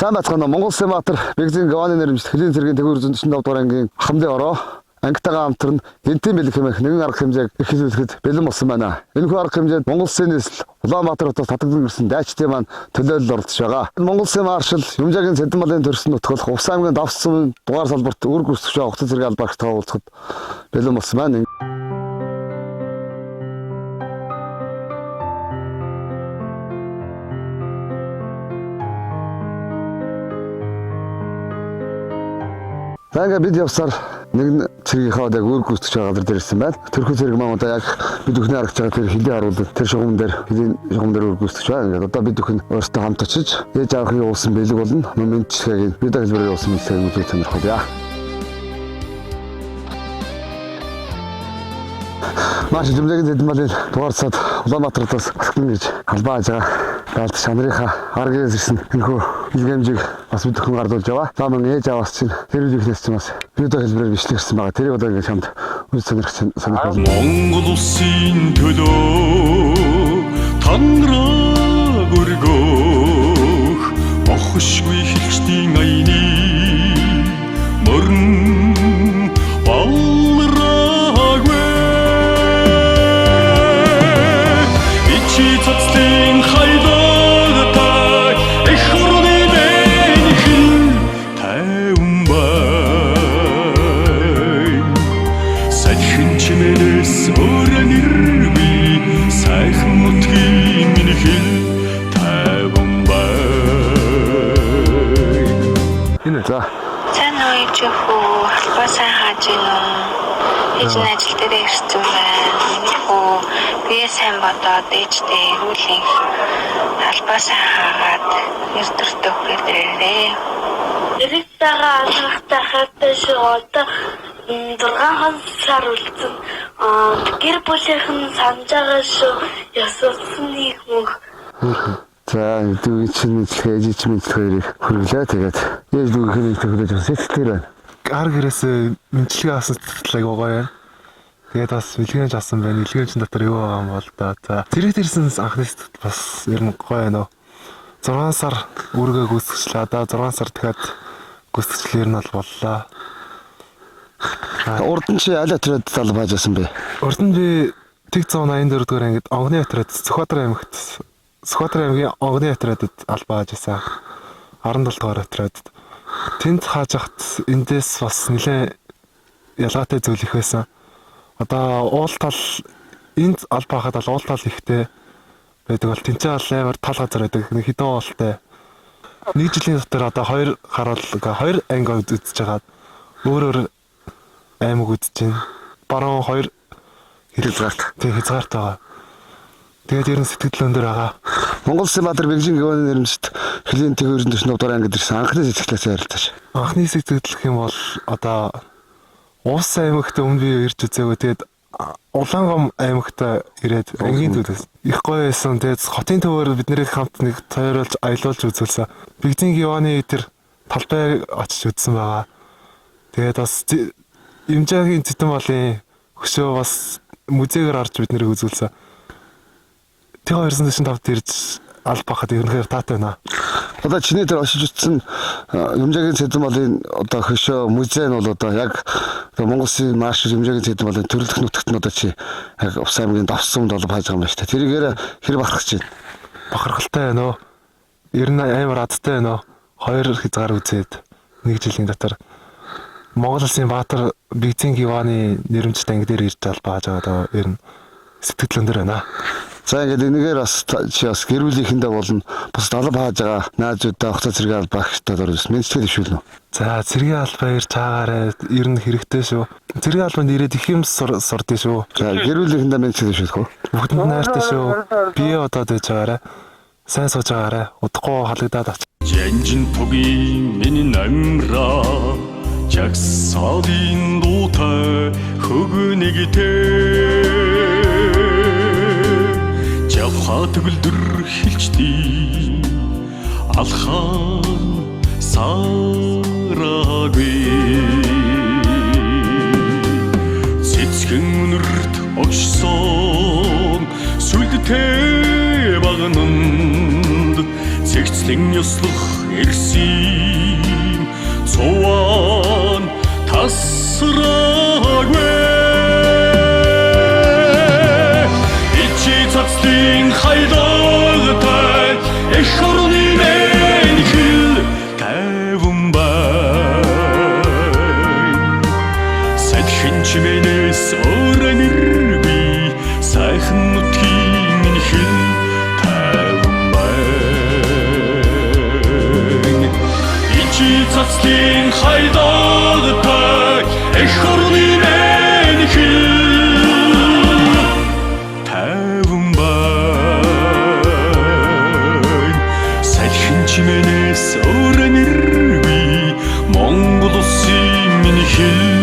сайн байцгаана. Монгол Улсанбаатар Бэгзийн Гаваны нэрмжлэл хөлийн цэргийн тэгвэр 45 дугаар ангийн хамтын ороо ангитагаа хамтран гинтийн бэлэг хэмээх нэгэн арга хэмжээг их хэлүүлэхэд бэлэн болсон байна. Энэхүү арга хэмжээнд Монгол Улсын нийслэл Улаанбаатар хотоос татагдсан гэрсэн дайчдын маань төлөөлөл оролцож байгаа. Монгол Улсын маршал Юмжаагийн Цэдэн малын төрсөн нутгах Увс аймгийн Давс сумын дугаар салбарт үр гүйцэтгэж байгаа хугацаа зэрэг албаагчтай уулзахад бэлэн болсон байна. Ингээ бид явсаар нэг цэргийнхаа яг үр гүйцэтгэж байгаа газар дээр ирсэн байна. Тэрхүү цэрэг маань одоо яг бид бүхний харагч байгаа тэр хилээ харуулдаг тэр шугам дээр үр гүйцэтгэж байна. Ингээд одоо бид бүхэн өөрсдөө хамт очиж ээж аавын уусан бэлэг болно. Мэдчилгээгийн бид хэлбэрээр уусан мэдчилгээг үзүүлэх сонирхолтой. Маш Юмжаагийн Цэдэн малын дугаар цаад Улаанбаатараас асган гэж албааж байгаа. Даалт чанарынхаа аргаас ирсэн энэхүү илгээмжийг бас бид бүхэн гардуулж яваа. За мөн ээж аваас чинь тэр үеийнхнээс чинь бас видео хэлбэрээр бичлэгсэн байгаа. Тэрийг одоо ингэж хамт үз сонирхол. Монгол улсын төлөө танраг өргөх охшгүй хэлчдийн аяны мөрн балрагвэ ичи цацлын хайдагтай эх орны бэнхэн тайван бай сахин чимээс өрөн иргүй сайхан нутгийн миний хэл тайван бай. Энэ за сайн уу ичхүү албасаа хааж гинөө ээжний ажил дээр ирсэн байна. Минийхүү бие сайн бодоод ээжтэй эрүүлийн албасаа хаагаад нэр төртөө хүрээрээ. Эрэгтэйгээ алхахтай хайртай шүү. Одоо 6 сар үлдсэн. Гэр бүлийнхэн санаж байгаа шүү. Ясуулсан нэг мөнх. за дүүгийн чинь мэдлэгээ ээж чинь мэдлэгээ хүргэлээ. Тэгээд ээж дүүгийн төлөвлөж сэтгэлээр байна. Гар гэрээсээ мэдчилгээ авсан сэтгэлээ гоё байна. Тэгээд бас илгээмж авсан байна. Илгээмжийн дотор юу байгаа юм бол да. За зэрэг ирсэн анхны сэтгэл бас ер нь гоё байна. 6 сар үргээ гүйцэтгэлээ. Одоо 6 сар дахиад гүйцэтгэл ер нь боллоо. Урд нь чи аль отряд албааж байсан бэ? Урд нь би Тэг 184 дугаар ангид Онгоны отряд Сүхбаатар аймгийн Онгоны отрядад албааж байсан. 17 дугаар отрядад тэнд хааж хат эндээс бас нэлээд ялгаатай зүйл их байсан. Одоо уул тал энд албаа хахад уул тал ихтэй байдаг бол тэнцээ бол амар тал газар байдаг. Нэг хэдэн уултай. Нэг жилийн дотор одоо 2 гаруул 2 анги үзэж байгаа. Өөр аймаг үзэж байна. Баруун 2 хязгаарт. Тэг хязгаарт байгаа. Тэгээд ер нь сэтгэл өндөр байгаа. Монгол Улсанбаатар Бэгзийн Гаваны нэрмжлэлт хөлийн тэгвэр 45 дугаар ангид ирсэн анхны сэтгэлээс ярилцаач. Анхны сэтгэл гэх юм бол одоо Увс аймагт өмнө би ирж үзээгүй. Тэгээд Улаангом аймагт ирээд ангийн төлөөс их гоё байсан. Тэгээд хотын төвөөр бид нэрийг хамт нэг тойруулж аялуулж үзүүлсэн. Бэгзийн Гаваны тэр талбайг очиж үзсэн байгаа. Тэгээд бас Юмжаагийн Цэдэн малын хөшөө бас музейгээр орж бид нэрийг үзүүлсэн. Тэг 295-д ирж албахад ерөнхийдөө таатай байна. Одоо чиний дээр очиж утсан Юмжаагийн Цэдэн малын одоо хөшөө музей нь бол одоо яг Монгол Улсын маршал Юмжаагийн Цэдэн малын төрөлх нутагт нь одоо чи яг Увс аймгийн Давс сумд бол байж байгаа юм байна шүү дээ. Тэрийгээр хэр бахархаж байна? Бахархалтай байна уу? Ер нь амар адтай байна уу? 2 хязгаар үзээд 1 жилийн дотор Монгол Улсын Баатар Бэгзийн Гаваны нэрмжлэлт анги дээр ирж албааж байгаа ер нь сэтгэл өндөр байна. За ингээд энэгээр бас чи бас гэр бүлийнхэндээ болно. Бас алба хааж байгаа наажуудаа хугацаа зэрэг албаагчдад орж мэдчилгээ дэвшүүлнэ. За цэргийн албаа ирж чаагаарай ер нь хэрэгтэй шүү. Цэргийн албанд ирээд их юм сурдээ шүү. За гэр бүлийнхэндээ мэдчилгээ дэвшүүлэх үү? Бүгдэнд найртай шүү. Бие одоо дэж байгаарай. Сайн сууж байгаарай. Удахгүй халагдаад оч. Жанжин тугийн миний намра жагсаалын дуутай хөгнөгтэй жавха төгөлдөр хилчдий алхан сарагүй цэцгэн өнөрт огшсон сүлдтэй багнанд цэгцлэн ёслох ирсэн цуван тасраагүй ичи цацлын хайлагтай эх орны мэнхэл тайван бай садхэн чимэнэс өрөнөрби сайхан нутгийн минхэл тайван бай ичи цацлын хайлагтай эх орны мэнхэл тайван бай садхэн чимэнэс өрөнөрби Монгол улсын минь хэл